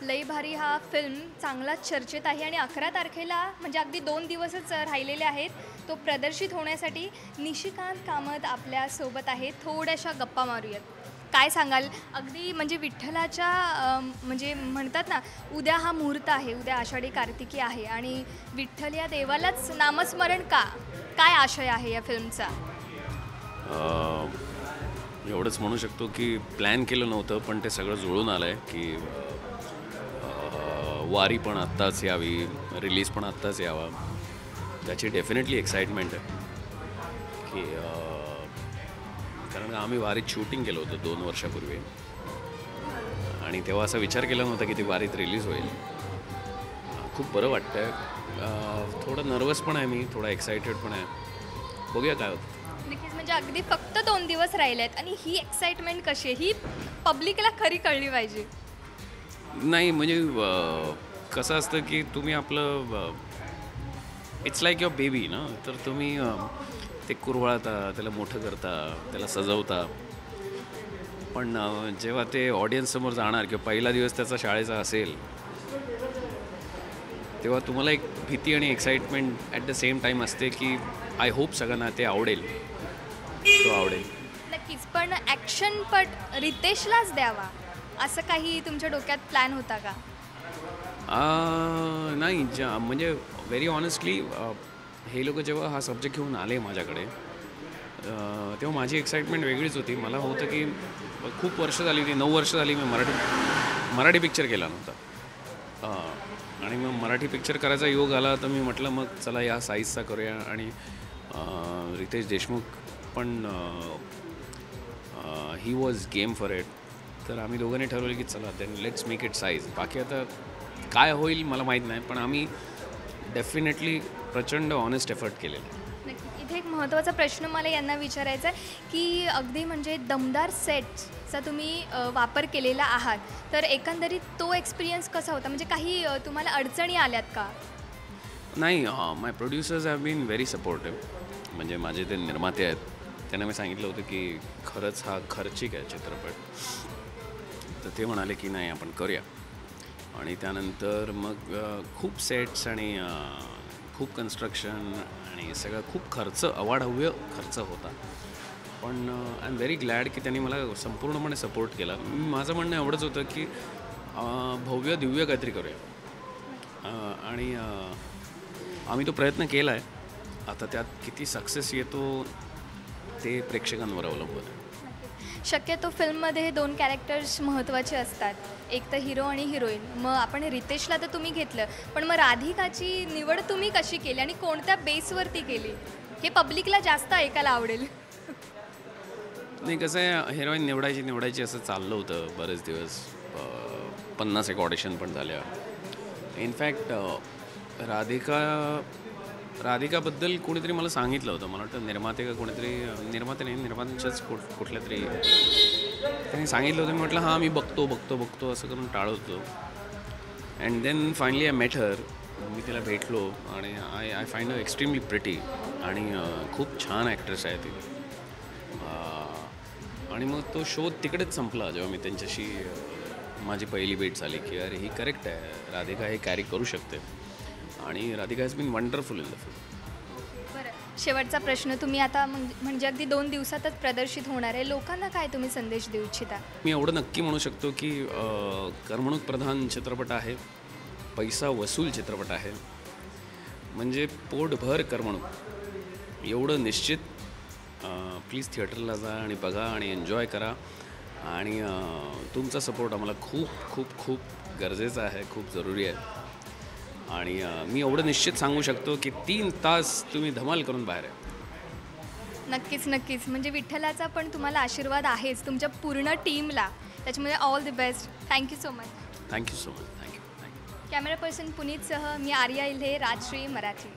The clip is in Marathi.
लई भारी हा फिल्म चांगलाच चर्चेत आहे आणि 11 तारखेला म्हणजे अगदी 2 दिवसच राहिलेले आहेत. तो प्रदर्शित होण्यासाठी निशिकांत कामत आपल्यासोबत आहेत. थोड्याशा गप्पा मारूयात. काय सांगाल? अगदी म्हणजे विठ्ठलाच्या म्हणजे म्हणतात ना, उद्या हा मुहूर्त आहे, उद्या आषाढी कार्तिकी आहे आणि विठ्ठल या देवालाच नामस्मरण का? काय आशय आहे या फिल्मचा? एवढंच म्हणू शकतो की प्लॅन केलं नव्हतं, पण ते सगळं जुळून आलं आहे की वारी पण आत्ताच यावी, रिलीज पण आत्ताच यावा. त्याची डेफिनेटली एक्साइटमेंट आहे की कारण आम्ही वारीत शूटिंग केलं होतं 2 वर्षापूर्वी आणि तेव्हा असा विचार केला नव्हता की ती वारीत रिलीज होईल. खूप बरं वाटतं आहे. थोडं नर्वस पण आहे मी, थोडा एक्सायटेड पण आहे. बघूया काय होतं. नक्कीच. म्हणजे अगदी फक्त 2 दिवस राहिले आहेत आणि ही एक्साइटमेंट कशी आहे? ही पब्लिकला खरी कळली पाहिजे. नाही म्हणजे कसं असतं की तुम्ही आपलं इट्स लाईक युअर बेबी ना, तर तुम्ही ते कुरवाळता, त्याला मोठं करता, त्याला सजवता. पण जेव्हा ते ऑडियन्ससमोर जाणार किंवा पहिला दिवस त्याचा शाळेचा असेल, तेव्हा तुम्हाला एक भीती आणि excitement at the same time असते की आय होप सगळ्यांना ते आवडेल, तो आवडेल. नक्कीच. पण ॲक्शनपट रितेशलाच द्यावा असं काही तुमच्या डोक्यात प्लॅन होता का? नाही म्हणजे व्हेरी ऑनेस्टली हे लोक जेव्हा हा सब्जेक्ट घेऊन आले माझ्याकडे तेव्हा माझी एक्साइटमेंट वेगळीच होती. मला होतं की खूप वर्ष झाली होती, 9 वर्ष झाली मी मराठी पिक्चर केला नव्हता आणि मग मराठी पिक्चर करायचा योग आला तर मी म्हटलं मग चला या साईजचा करूया. आणि रितेश देशमुख पण ही वॉज गेम फॉर इट. तर आम्ही दोघांनी ठरवलं की चला then let's make it size. बाकी आता काय होईल मला माहीत नाही, पण आम्ही डेफिनेटली प्रचंड ऑनेस्ट एफर्ट केलेला आहे. नक्की. इथे एक महत्त्वाचा प्रश्न मला यांना विचारायचा आहे की अगदी म्हणजे दमदार सेट्सचा तुम्ही वापर केलेला आहात, तर एकंदरीत तो एक्सपिरियन्स कसा होता? म्हणजे काही तुम्हाला अडचणी आल्यात का? नाही, my producers have been very supportive. म्हणजे माझे ते निर्माते आहेत, त्यांना मी सांगितलं होतं की खरंच हा खर्चिक आहे चित्रपट. तर ते म्हणाले की नाही आपण करूया. आणि त्यानंतर मग खूप सेट्स आणि खूप कन्स्ट्रक्शन आणि सगळं खूप खर्च, अवाढव्य खर्च होता. पण आय एम व्हेरी ग्लॅड की त्यांनी मला संपूर्णपणे सपोर्ट केला. माझं म्हणणं एवढंच होतं की भव्य दिव्य काहीतरी करूया. आणि आम्ही तो प्रयत्न केला आहे. आता त्यात किती सक्सेस येतो ते प्रेक्षकांवर अवलंबून आहे. शक्यतो फिल्ममध्ये 2 कॅरेक्टर्स महत्त्वाचे असतात, एक तर हिरो आणि हिरोईन. मग आपण रितेशला तर तुम्ही घेतलं, पण मग राधिकाची निवड तुम्ही कशी केली आणि कोणत्या बेसवरती केली? हे पब्लिकला जास्त ऐकायला आवडेल. नाही, कसं आहे, हिरोईन निवडायची असं चाललं होतं बरेच दिवस. 50 एक ऑडिशन पण झाल्या. इनफॅक्ट राधिकाबद्दल कोणीतरी मला सांगितलं होतं, मला वाटतं निर्माते का कोणीतरी, निर्मात्यांच्याच कुठल्या तरी त्यांनी सांगितलं होतं. मी म्हटलं हां मी बघतो असं करून टाळत होतो. And then finally I met her. मी तिला भेटलो आणि I find her extremely pretty आणि खूप छान ॲक्ट्रेस आहे ती. आणि मग तो शो तिकडेच संपला जेव्हा मी त्यांच्याशी माझी पहिली भेट झाली की अरे ही करेक्ट आहे, राधिका हे कॅरी करू शकते. आणि Radhika has been wonderful in the film. बरं, शेवटचा प्रश्न. तुम्ही आता म्हणजे अगदी 2 दिवसातच प्रदर्शित होणार आहे, लोकांना काय तुम्ही संदेश देऊ इच्छिता? मी एवढं नक्की म्हणू शकतो की करमणूक प्रधान चित्रपट आहे, पैसा वसूल चित्रपट आहे. म्हणजे पोटभर करमणूक एवढं निश्चित. प्लीज थिएटरला जा आणि बघा आणि एन्जॉय करा. आणि तुमचा सपोर्ट आम्हाला खूप खूप खूप गरजेचा आहे, खूप जरुरी आहे. आणि मी एवढं निश्चित सांगू शकतो की 3 तास तुम्ही धमाल करून बाहेर आहे. नक्कीच. म्हणजे विठ्ठलाचा पण तुम्हाला आशीर्वाद आहेच, तुमच्या पूर्ण टीमला. त्याच्यामुळे all the best. Thank you so much. Thank you so much. Thank you. Camera person पुनीतसह मी आर्या इल्हे, राजश्री मराठी.